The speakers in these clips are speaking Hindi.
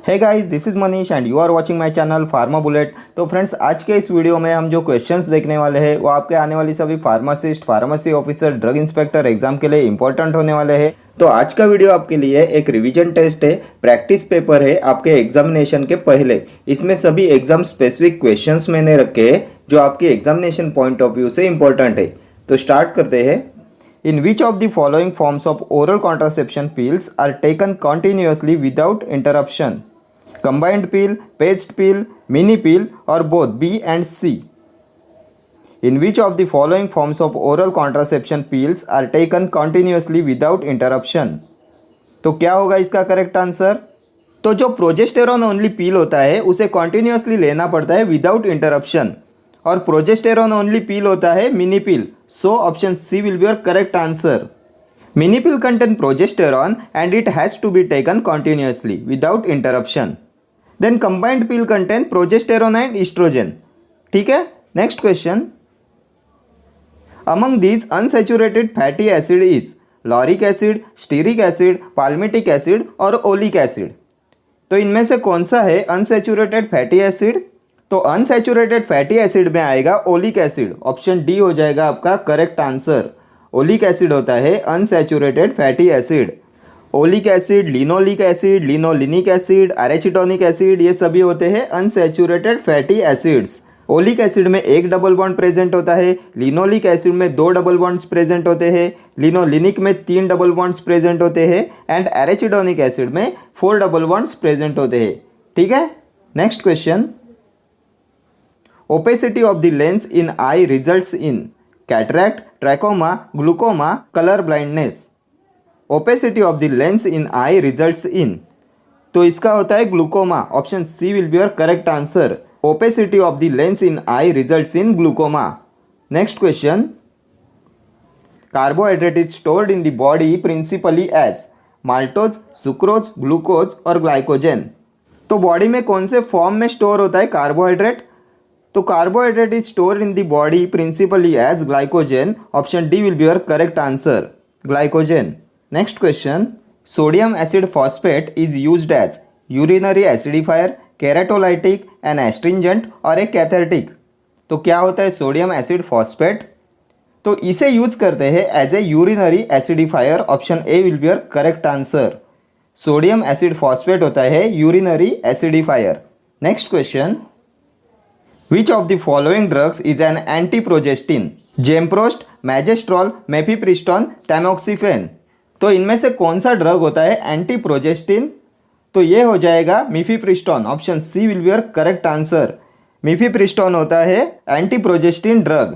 Hey guys, this is Manish and you are watching my channel pharma bullet. तो फ्रेंड्स, आज के इस वीडियो में हम जो क्वेश्चंस देखने वाले हैं वो आपके आने वाली सभी pharmacist, pharmacy officer, drug inspector exam के लिए इंपॉर्टेंट होने वाले हैं। तो आज का वीडियो आपके लिए एक रिवीजन टेस्ट है, प्रैक्टिस पेपर है आपके एग्जामिनेशन के पहले। इसमें सभी एग्जाम स्पेसिफिक क्वेश्चंस मैंने रखे हैं जो आपके एग्जामिनेशन पॉइंट ऑफ व्यू से इंपॉर्टेंट है। तो स्टार्ट करते हैं। In which of the following forms of oral contraception pills are taken continuously without interruption? Combined pill, patched pill, mini pill, or both B and C? In which of the following forms of oral contraception pills are taken continuously without interruption? तो क्या होगा इसका करेक्ट आंसर? तो जो प्रोजेस्टेरॉन ओनली पिल होता है उसे कॉन्टिन्यूसली लेना पड़ता है विदाउट इंटरप्शन, और प्रोजेस्टेरॉन ओनली पिल होता है mini pill. So option C will be your correct answer. Mini pill contain progesterone and it has to be taken continuously without interruption. Then combined pill contain progesterone and oestrogen. ठीक है, next question. Among these unsaturated fatty acid is lauric acid, stearic acid, palmitic acid और ओलिक एसिड। तो इनमें से कौन सा है अनसैचुरेटेड फैटी एसिड? तो अनसैचुरेटेड फैटी एसिड में आएगा ओलिक एसिड। ऑप्शन डी हो जाएगा आपका करेक्ट आंसर। ओलिक एसिड होता है unsaturated fatty acid. Oleic acid, linoleic acid, linolenic acid, arachidonic acid, ये सभी होते हैं unsaturated fatty acids. Oleic acid में एक डबल बॉन्ड प्रेजेंट होता है, लिनोलिक एसिड में 2 डबल बॉन्ड्स प्रेजेंट होते हैं, लिनोलिनिक में 3 डबल बॉन्ड्स प्रेजेंट होते हैं एंड एरेचिटोनिक एसिड में 4 डबल बॉन्ड्स प्रेजेंट होते हैं। ठीक है, next question. Opacity of the lens in eye results in cataract, trachoma, glaucoma, color blindness. Opacity of the lens in eye results in, तो इसका होता है glaucoma. Option C will be your correct answer. Opacity of the lens in eye results in glaucoma. Next question. Carbohydrate is stored in the body principally as maltose, sucrose, glucose और glycogen. तो बॉडी में कौन से फॉर्म में स्टोर होता है कार्बोहाइड्रेट? तो carbohydrate is store in the body principally as glycogen. Option D will be your correct answer, glycogen. Next question. Sodium acid phosphate is used as urinary acidifier, keratolytic, an astringent और ए कैथेटिक। तो क्या होता है सोडियम एसिड फॉस्फेट? तो इसे यूज करते हैं as a urinary acidifier. Option A will be your correct answer. Sodium acid phosphate होता है urinary acidifier. Next question. Which of the following drugs is an antiprogestin? Gemprost, Majestrol, Mifepristone, Tamoxifen। तो इनमें से कौन सा ड्रग होता है एंटीप्रोजेस्टिन? तो ये हो जाएगा mifepristone. Option C will be your correct answer. Mifepristone होता है antiprogestin drug.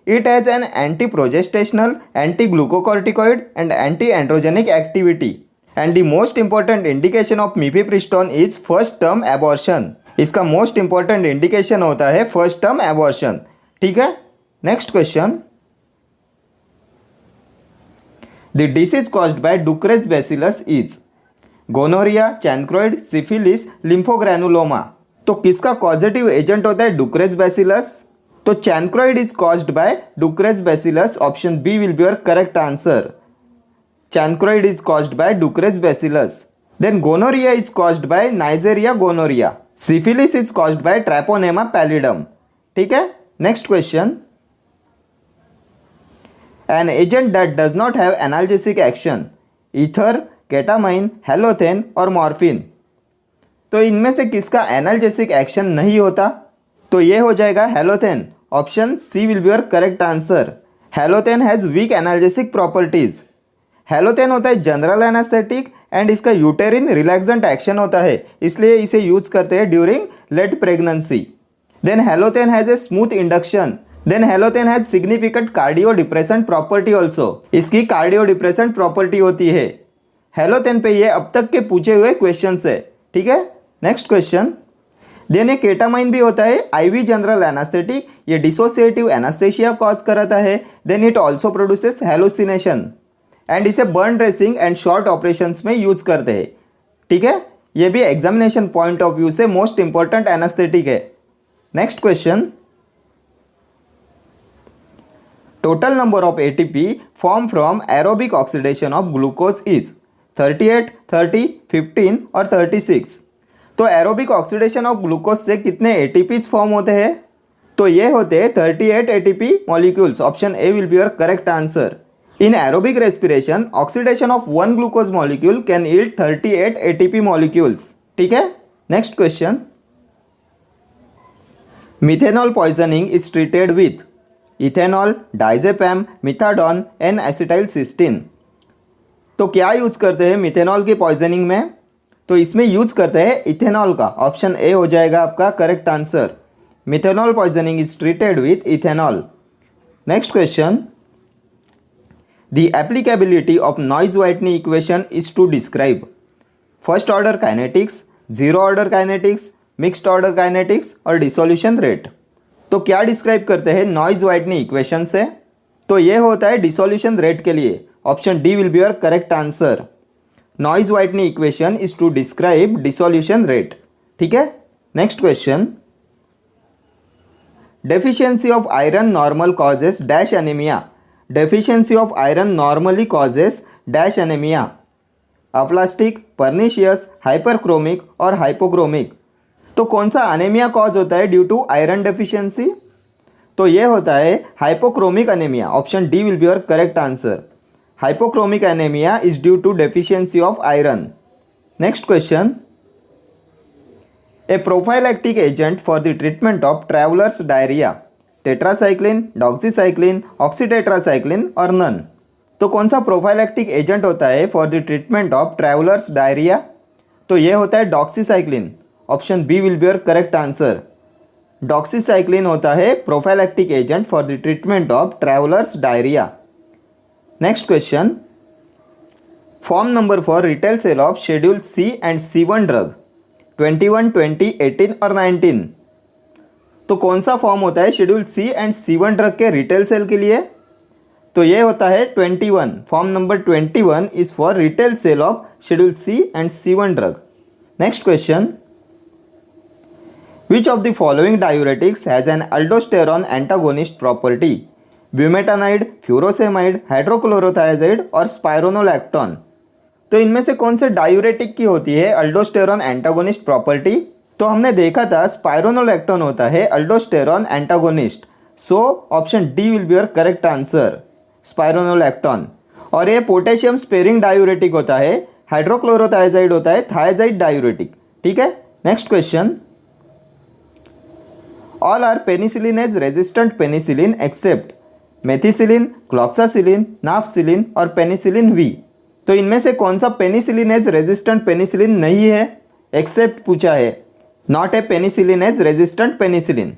It has an antiprogestational, anti glucocorticoid and anti androgenic activity and the most important indication of mifepristone is first term abortion. इसका मोस्ट इंपॉर्टेंट इंडिकेशन होता है फर्स्ट टर्म एबॉर्शन। ठीक है, next question. The disease caused by Ducrey's bacillus is gonorrhoea, chancroid, syphilis, lymphogranuloma. तो किसका कॉजेटिव एजेंट होता है डुक्रेज बैसिलस? तो chancroid is caused by Ducrey's bacillus. Option B will be your correct answer. Chancroid is caused by Ducrey's bacillus. Then gonorrhoea is caused by Neisseria gonorrhoeae. Syphilis is caused by Treponema pallidum. ठीक है, next question. An agent that does not have analgesic action, ether, ketamine, halothane और मॉर्फिन। तो इनमें से किसका एनाल्जेसिक एक्शन नहीं होता? तो ये हो जाएगा halothane. Option C will be your correct answer. Halothane has weak analgesic properties. Halothane होता है जनरल एनेस्थेटिक एंड इसका यूटेरिन रिलैक्सेंट एक्शन होता है, इसलिए इसे यूज करते हैं during late pregnancy. Then halothane has a smooth induction. Then halothane has significant cardio depressant property also. इसकी कार्डियो डिप्रेसेंट प्रॉपर्टी होती है। हेलोथेन पे ये अब तक के पूछे हुए क्वेश्चन है। ठीक है, नेक्स्ट क्वेश्चन। देन ये केटामाइन भी होता है आईवी जनरल एनेस्थेटिक। ये डिसोसिएटिव एनेस्थेशिया कॉज कराता है। Then it also produces hallucination and इसे burn dressing and short operations में यूज करते हैं। ठीक है, ये भी एग्जामिनेशन पॉइंट ऑफ व्यू से मोस्ट इंपॉर्टेंट एनेस्थेटिक है। Next question. Total number of ATP form from aerobic oxidation of glucose is 38, 30, 15 और 36। तो एरोबिक ऑक्सीडेशन ऑफ ग्लूकोज से कितने एटीपीज फॉर्म होते हैं? तो ये होते हैं 38 ATP molecules. Option A will be your correct answer. In aerobic respiration oxidation of one glucose molecule can yield 38 ATP molecules. ठीक है, next question. Methanol poisoning is treated with ethanol, diazepam, methadone, N acetyl cysteine. तो क्या यूज करते हैं मिथेनॉल की पॉइजनिंग में? तो इसमें यूज करते हैं इथेनॉल का। ऑप्शन ए हो जाएगा आपका correct answer. Methanol poisoning is treated with ethanol. Next question. The applicability of Noyes Whitney equation is to describe first order kinetics, zero order kinetics, mixed order kinetics और डिसोल्यूशन रेट। तो क्या डिस्क्राइब करते हैं नॉइज व्हाइटनी इक्वेशन से? तो ये होता है डिसोल्यूशन रेट के लिए। Option D will be your correct answer. Noyes Whitney equation is to describe dissolution rate. ठीक है, next question. Deficiency of iron normal causes dash anaemia. Deficiency of iron normally causes dash anaemia. Aplastic, pernicious, hyperchromic और हाइपोक्रोमिक। तो कौन सा अनेमिया कॉज होता है ड्यू टू आयरन डेफिशिएंसी? तो ये होता है hypochromic anaemia. Option D will be your correct answer. Hypochromic anaemia is due to deficiency of iron. Next question. A prophylactic agent for the treatment of travellers diarrhoea. Tetracycline, doxycycline, oxytetracycline और नन। तो कौन सा प्रोफाइलैक्टिक एजेंट होता है for the treatment of travellers diarrhoea? तो ये होता है doxycycline. Option B will be your correct answer. Doxycycline होता है prophylactic agent for the treatment of travellers diarrhoea. Next question. Form number for retail sale of schedule C and C1 drug 21, 20, 18 और 19। तो कौन सा फॉर्म होता है schedule C and C1 drug के रिटेल सेल के लिए? तो ये होता है 21। Form number 21 is for retail sale of schedule C and C1 drug. Next question. Which of the following diuretics has an aldosterone antagonist property? Bumetanide, furosemide, hydrochlorothiazide और स्पाइरोनोलैक्टोन। तो इनमें से कौन से डायूरेटिक की होती है अल्डोस्टेरॉन एंटागोनिस्ट प्रॉपर्टी? तो हमने देखा था स्पाइरोनोलैक्टोन होता है aldosterone antagonist. So option D will be your correct answer, spironolactone. और ये पोटेशियम स्पेरिंग डायूरेटिक होता है, हाइड्रोक्लोरोथायाजाइड होता है थायाजाइड डायूरेटिक। ठीक है, next question. All are penicillinase resistant penicillin except methicillin, cloxacillin, nafcillin और पेनिसिलिन वी। तो इनमें से कौन सा पेनिसिलिनेज रेजिस्टेंट पेनिसिलिन नहीं है? एक्सेप्ट पूछा है, not a penicillinase resistant penicillin.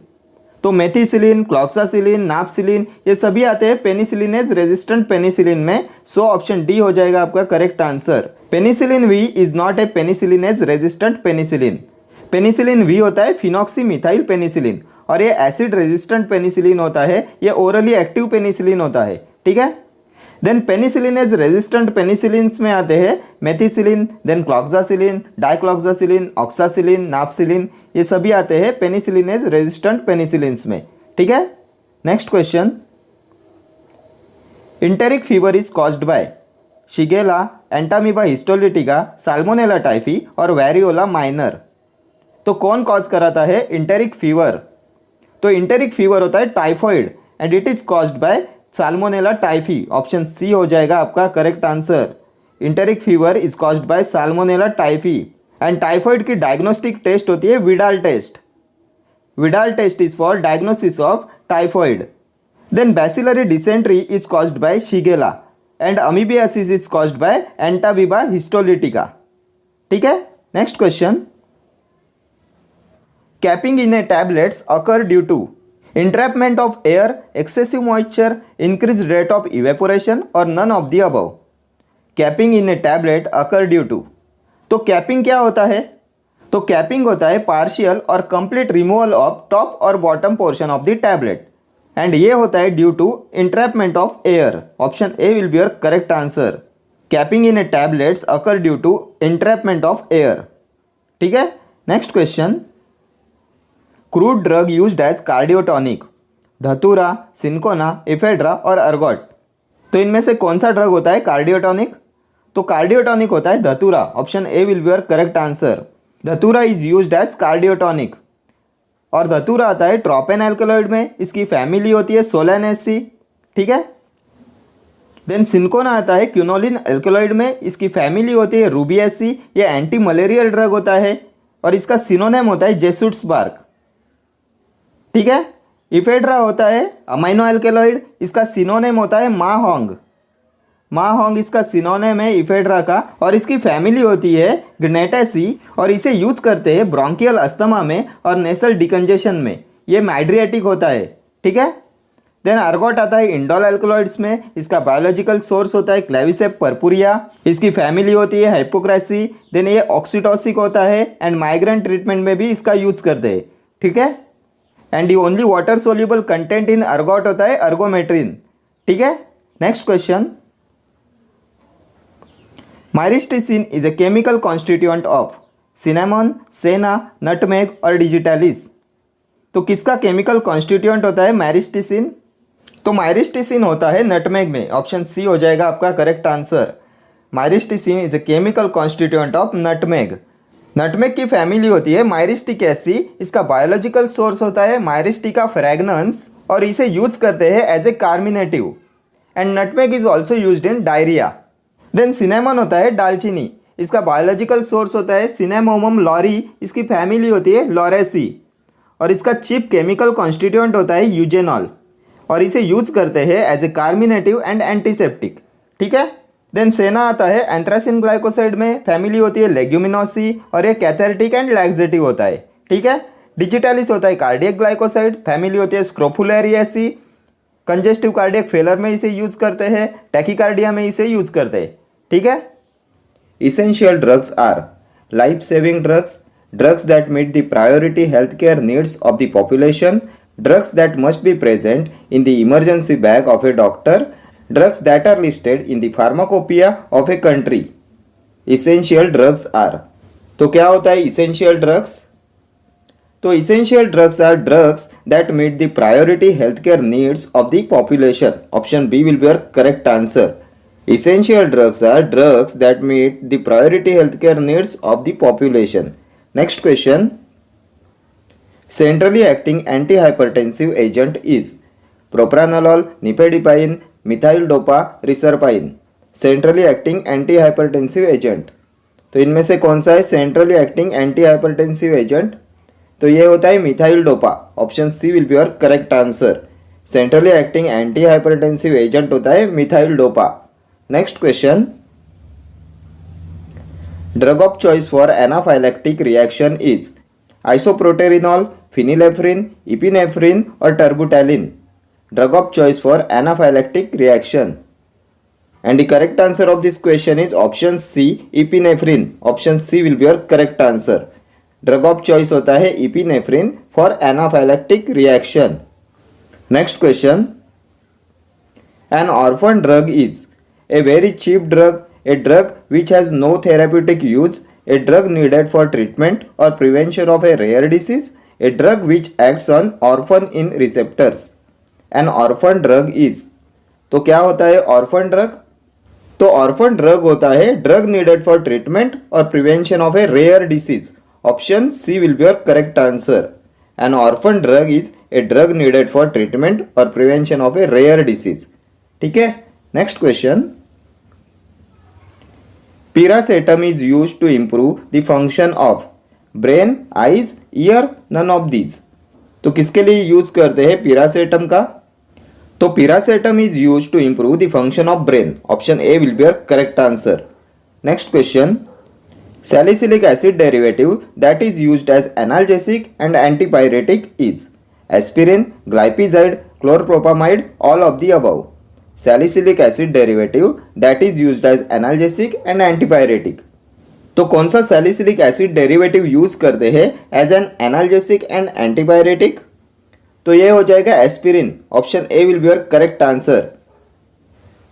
तो मेथिसिलिन, क्लॉक्सासिलिन, नाफसिलिन ये सभी आते हैं पेनिसिलिनेज रेजिस्टेंट पेनिसिलिन में। सो ऑप्शन डी हो जाएगा आपका correct answer. Penicillin V is not a penicillinase resistant penicillin. Penicillin V होता है फिनॉक्सीमिथाइल पेनिसिलिन और ये एसिड रेजिस्टेंट पेनिसिलिन होता है, ये ओरली एक्टिव पेनिसिलिन होता है। ठीक है, देन पेनिसिलिनेज रेजिस्टेंट पेनिसिलिन्स में आते हैं methicillin, then cloxacillin, dicloxacillin, oxacillin, nafcillin ये सभी आते हैं पेनिसिलिनेज रेजिस्टेंट पेनिसिलिन्स में। ठीक है, next question. Enteric fever is caused by Shigella, Entamoeba histolytica, Salmonella typhi और वेरियोला माइनर। तो कौन कॉज कराता है इंटेरिक फीवर? तो इंटेरिक फीवर होता है typhoid and it is caused by Salmonella typhi. Option C हो जाएगा आपका correct answer. Enteric fever is caused by Salmonella typhi and typhoid की डायग्नोस्टिक टेस्ट होती है Widal test. Widal test is for diagnosis of typhoid. Then bacillary dysentery is caused by Shigella and amoebiasis is caused by Entamoeba histolytica. ठीक है, next question. Capping in a tablets occur due to entrapment of air, excessive moisture, increased rate of evaporation or none of the above. Capping in a tablet occur due to। तो कैपिंग क्या होता है? तो कैपिंग होता है पार्शियल और कंप्लीट रिमूवल ऑफ टॉप और bottom portion of the tablet and ये होता है due to entrapment of air। Option A will be your correct answer. Capping in a tablets occur due to entrapment of air। ठीक है, next question. Crude drug used as cardiotonic Datura, cinchona, ephedra और अर्गोट। तो इनमें से कौन सा ड्रग होता है कार्डियोटॉनिक? तो कार्डियोटॉनिक होता है धतूरा। Option A will be your correct answer. धतूरा इज यूज्ड एज कार्डियोटॉनिक। और धतूरा आता है ट्रोपेन एल्कलॉइड में, इसकी फैमिली होती है सोलेनेसी, ठीक है। देन सिंकोना आता है क्यूनोलिन एल्कलॉइड में, इसकी फैमिली होती है रूबिएसी, ये एंटी मलेरियल ड्रग होता है और इसका सिनोनेम होता है जेसुट्स बार्क, ठीक है। इफेड्रा होता है अमाइनो एल्कलॉइड, इसका सिनोनेम होता है माहोंग, माहोंग इसका सिनोनेम है इफेड्रा का और इसकी फैमिली होती है ग्नेटेसी और इसे यूज करते हैं ब्रोंकियल अस्थमा में और नेसल डिकंजेशन में, ये मैड्रिएटिक होता है, ठीक है। देन आर्गोट आता है इंडोल एल्कलॉइड्स में, इसका बायोलॉजिकल सोर्स होता है क्लेविसेप पर्पुरिया, इसकी फैमिली होती है हाइपोक्रेसी। देन ये ऑक्सीटोसिक होता है एंड माइग्रेन ट्रीटमेंट में भी इसका यूज करते हैं, ठीक है। एंड ये only water soluble content in ergot होता है अर्गोमेट्रिन, ठीक है। Next question, myristicin is a chemical constituent of cinnamon, senna, nutmeg और डिजिटलिस। तो किसका केमिकल कॉन्स्टिट्यूएंट होता है माइरिस्टिसिन? तो माइरिस्टिसिन होता है नटमेग में, ऑप्शन सी हो जाएगा आपका correct answer. Myristicin is a chemical constituent of nutmeg. Nutmeg की फैमिली होती है माइरिस्टिकेसी, इसका बायोलॉजिकल सोर्स होता है माइरिस्टिका फ्रैग्नेंस और इसे यूज करते हैं as a carminative and nutmeg is also used in diarrhoea. Then cinnamon होता है दालचीनी, इसका बायोलॉजिकल सोर्स होता है सिनेमोमम लॉरी, इसकी फैमिली होती है लॉरेसी और इसका चीफ केमिकल कॉन्स्टिट्यूएंट होता है यूजेनॉल और इसे यूज करते हैं as a carminative and antiseptic, ठीक है। देन सेना आता है एंथ्रासिन ग्लाइकोसाइड में, फैमिली होती है लेग्यूमिनोसी और ये कैथेरेटिक एंड लैक्सेटिव होता है, ठीक है। डिजिटलिस होता है कार्डियक ग्लाइकोसाइड, फैमिली होती है स्क्रोफुलेरिएसी, कंजेस्टिव कार्डियक फेलर में इसे यूज करते हैं, टैकीकार्डिया में इसे यूज करते हैं, ठीक है। Essential drugs are life saving drugs, drugs that meet the priority health care needs of the population, drugs that must be present in the emergency bag of a doctor, drugs that are listed in the pharmacopoeia of a country. Essential drugs are, तो क्या होता है इसेंशियल ड्रग्स? तो essential drugs are drugs that meet the priority health care needs of the population. Option B will be your correct answer. Essential drugs are drugs that meet the priority healthcare needs of the population. Next question. Centrally acting antihypertensive agent is propranolol, nifedipine, methyl dopa, reserpine. Centrally acting antihypertensive agent. तो इनमें से कौन सा है centrally acting anti hypertensive agent? तो ये होता है methyl dopa. Option C will be your correct answer. Centrally acting anti hypertensive agent होता है methyl dopa. Next question. Drug of choice for anaphylactic reaction is isoproterenol, phenylephrine, epinephrine or terbutaline. Drug of choice for anaphylactic reaction. And the correct answer of this question is option C, epinephrine. Option C will be your correct answer. Drug of choice होता है epinephrine for anaphylactic reaction. Next question. An orphan drug is a very cheap drug, a drug which has no therapeutic use, a drug needed for treatment or prevention of a rare disease, a drug which acts on orphan in receptors. An orphan drug is, तो क्या होता है orphan drug? तो orphan drug होता है drug needed for treatment or prevention of a rare disease. Option C will be your correct answer. An orphan drug is a drug needed for treatment or prevention of a rare disease. ठीक है। Next question. Piracetam is used to improve the function of brain, eyes, ear, none of these. तो किसके लिए यूज करते हैं पिरासेटम का? तो piracetam is use to improve the function of brain. Option A will be your correct answer. Next question. Salicylic acid derivative that is used as analgesic and antipyretic is aspirin, glipizide, chlorpropamide, all of the above. Salicylic acid derivative that is used as analgesic and antipyretic. तो कौन सा सैलिसिलिक एसिड डेरिवेटिव यूज करते हैं as an analgesic and antipyretic? तो ये हो जाएगा aspirin. Option A will be your correct answer.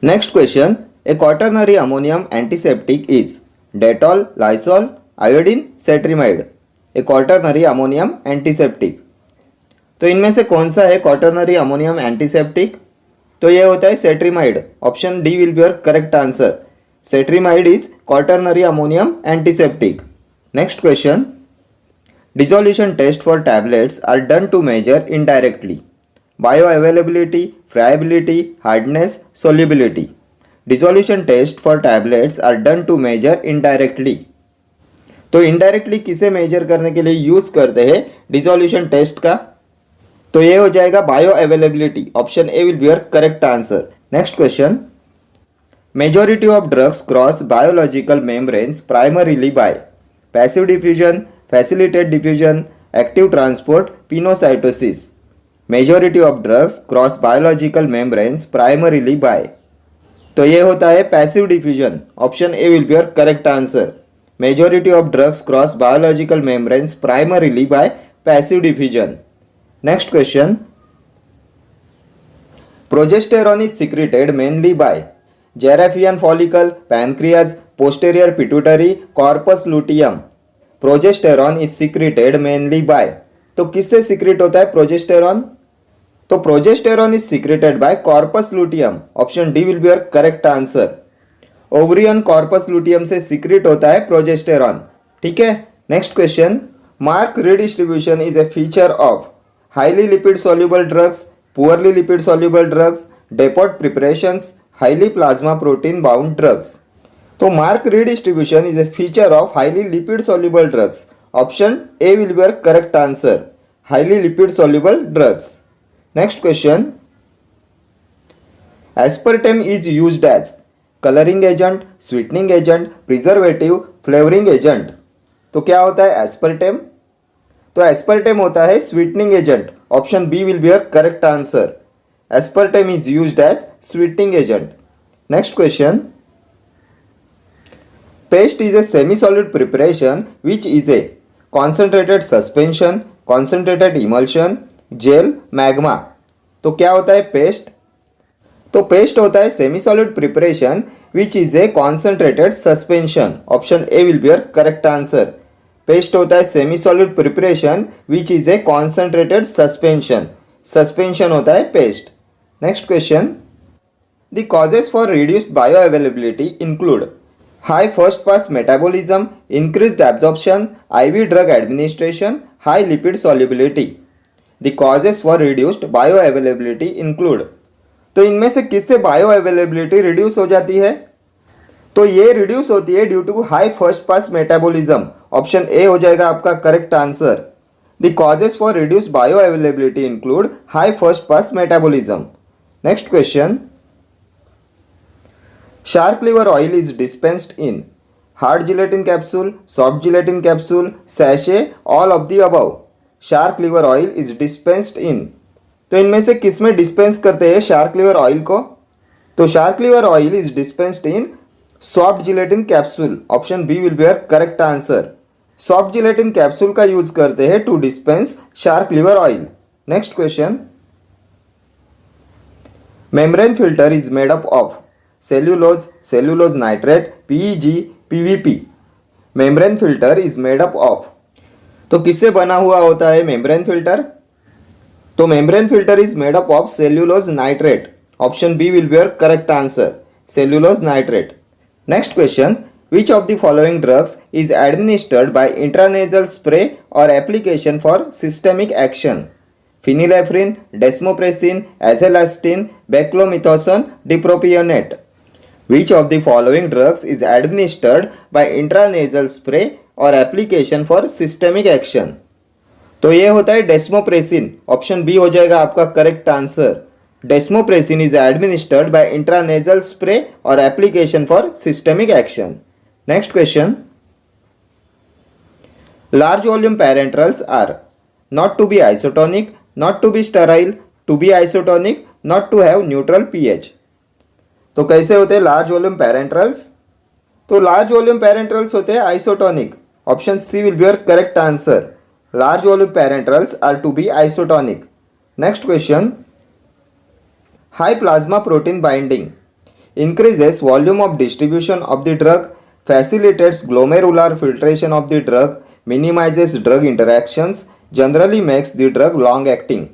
Next question. A quaternary ammonium antiseptic is Dettol, Lysol, iodine, cetrimide. A quaternary ammonium antiseptic. तो इनमें से कौन सा है क्वाटरनरी अमोनियम एंटीसेप्टिक? तो ये होता है cetrimide. Option D will be your correct answer. Cetrimide is quaternary ammonium antiseptic. Next question. Dissolution tests for tablets are done to measure indirectly bioavailability, friability, hardness, solubility. Dissolution tests for tablets are done to measure indirectly. तो इनडायरेक्टली किसे मेजर करने के लिए यूज करते हैं डिसोल्यूशन टेस्ट का? तो ये हो जाएगा bio availability. Option A will be your correct answer. Next question. Majority of drugs cross biological membranes primarily by passive diffusion, facilitated diffusion, active transport, pinocytosis. Majority of drugs cross biological membranes primarily by. तो ये होता है passive diffusion. Option A will be your correct answer. Majority of drugs cross biological membranes primarily by passive diffusion. Next question. Progesterone is secreted mainly by Geraffian follicle, pancreas, posterior pituitary, corpus luteum. Progesterone is secreted mainly by. तो किससे secrete होता है progesterone? तो progesterone is secreted by corpus luteum. Option D will be your correct answer. Ovarian corpus luteum से सीक्रेट होता है प्रोजेस्टेरॉन. ठीक है. Next question. Mark redistribution is a feature of highly lipid soluble drugs, poorly lipid soluble drugs, depot preparations, highly plasma protein bound drugs. तो mark redistribution is a feature of highly lipid soluble drugs. Option A will be your correct answer. Highly lipid soluble drugs. Next question. Aspartame is used as colouring agent, sweetening agent, preservative, flavouring agent. तो क्या होता है एस्पर्टेम? तो एस्पर्टेम होता है sweetening agent. Option B will be your correct answer. Aspartame is used as sweetening agent. Next question. Paste is a semi solid preparation which is a concentrated suspension, concentrated emulsion, gel, magma. तो क्या होता है पेस्ट? तो पेस्ट होता है semi solid preparation which is a concentrated suspension. Option A will be your correct answer. Paste होता है semi solid preparation which is a concentrated suspension. Suspension होता है paste. Next question. The causes for reduced bio availability include high first pass metabolism, increased absorption, IV drug administration, high lipid solubility. The causes for reduced bio availability include. तो इनमें से किससे बायो अवेलेबिलिटी रिड्यूस हो जाती है? तो ये रिड्यूस होती है due to high first pass metabolism. Option A हो जाएगा आपका correct answer. The causes for reduce bioavailability include high first pass metabolism. Next question. Shark liver oil is dispensed in hard gelatin capsule, soft gelatin capsule, sachet, all of the above. Shark liver oil is dispensed in. तो इनमें से किस में डिस्पेंस करते हैं शार्क लिवर ऑयल को? तो shark liver oil is dispensed in soft gelatin capsule. Option B will be your correct answer. Soft gelatin capsule का यूज करते हैं to dispense shark liver oil. Next question. Membrane filter is made up of cellulose, cellulose nitrate, PEG, PVP. Membrane filter is made up of. तो किससे बना हुआ होता है मेम्ब्रेन फिल्टर? तो membrane filter is made up of cellulose nitrate. Option B will be your correct answer. Cellulose nitrate. Next question. Which of the following drugs is administered by intranasal spray or application for systemic action? Phenylephrine, desmopressin, azelastine, beclomethasone, dipropionate. Which of the following drugs is administered by intranasal spray or application for systemic action? तो ये होता है डेस्मोप्रेसिन. ऑप्शन बी हो जाएगा आपका correct answer. Desmopressin is administered by intranasal spray or application for systemic action. Next question. Large volume parenterals are not to be isotonic, not to be sterile, to be isotonic, not to have neutral pH. तो कैसे होते हैं लार्ज वॉल्यूम पैरेंट्रल्स? तो लार्ज वॉल्यूम पैरेंट्रल्स होते हैं isotonic. Option C will be your correct answer. Large volume parenterals are to be isotonic. Next question. High plasma protein binding increases volume of distribution of the drug, facilitates glomerular filtration of the drug, minimizes drug interactions, generally makes the drug long acting.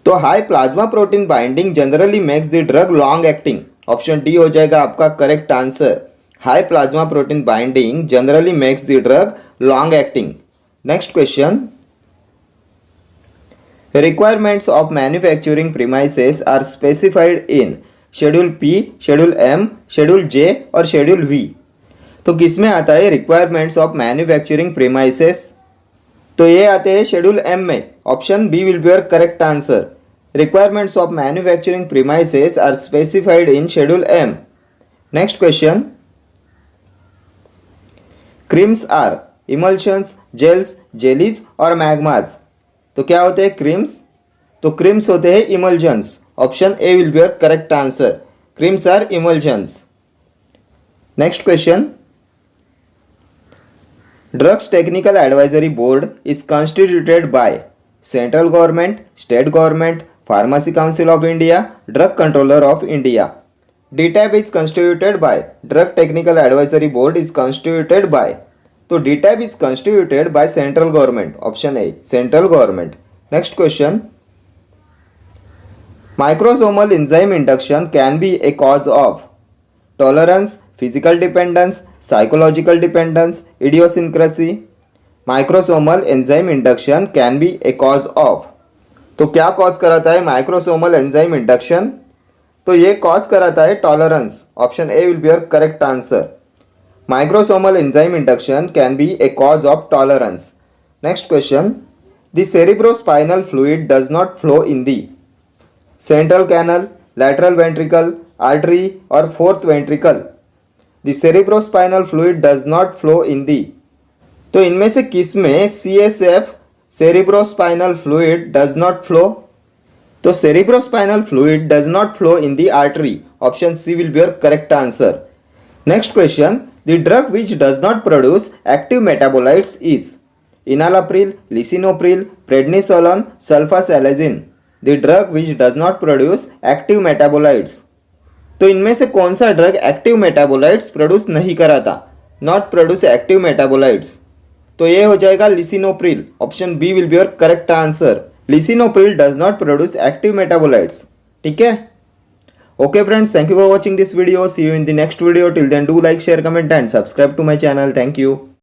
तो high plasma protein binding generally makes the drug long acting. Option D हो जाएगा आपका correct answer. High plasma protein binding generally makes the drug long acting. Next question, requirements of manufacturing premises are specified in schedule P, schedule M, schedule J और शेड्यूल V। तो किस में आता है रिक्वायरमेंट्स ऑफ मैन्युफैक्चरिंग प्रीमाइसेस? तो ये आते हैं शेड्यूल M में। Option B will be your correct answer. Requirements of manufacturing premises are specified in schedule M। Next question, creams are emulsions, gels, jellies और मैग्मास। तो क्या होते हैं क्रीम्स? तो क्रीम्स होते हैं emulsions. Option A will be your correct answer. Creams are emulsions. Next question, drugs technical advisory board is constituted by central government, state government, pharmacy council of India, drug controller of India. DTAB is constituted by, Drug Technical Advisory Board is constituted by, तो DTAB is constituted by central government. Option A, central government. Next question, microsomal enzyme induction can be a cause of tolerance, physical dependence, psychological dependence, idiosyncrasy. Microsomal enzyme induction can be a cause of, तो क्या कॉज कराता है माइक्रोसोमल एंजाइम इंडक्शन? तो ये कॉज कराता है tolerance. Option A will be your correct answer. Microsomal enzyme induction can be a cause of tolerance. Next question, the cerebrospinal fluid does not flow in the central canal, lateral ventricle, artery or fourth ventricle. The cerebrospinal fluid does not flow in the, तो इनमें से किस में CSF cerebrospinal fluid does not flow? तो cerebrospinal fluid does not flow in the artery. Option C will be your correct answer. Next question, the drug which does not produce active metabolites is enalapril, lisinopril, prednisolone, sulfasalazine. The drug which does not produce active metabolites. तो इनमें से कौन सा ड्रग एक्टिव मेटाबोलाइट्स प्रोड्यूस नहीं कराता? नॉट प्रोड्यूस एक्टिव मेटाबोलाइट्स, तो ये हो जाएगा lisinopril. Option B will be your correct answer. Lisinopril does not produce active metabolites. ठीक है, okay friends, thank you for watching this video. See you in the next video. Till then do like, share, comment and subscribe to my channel. Thank you.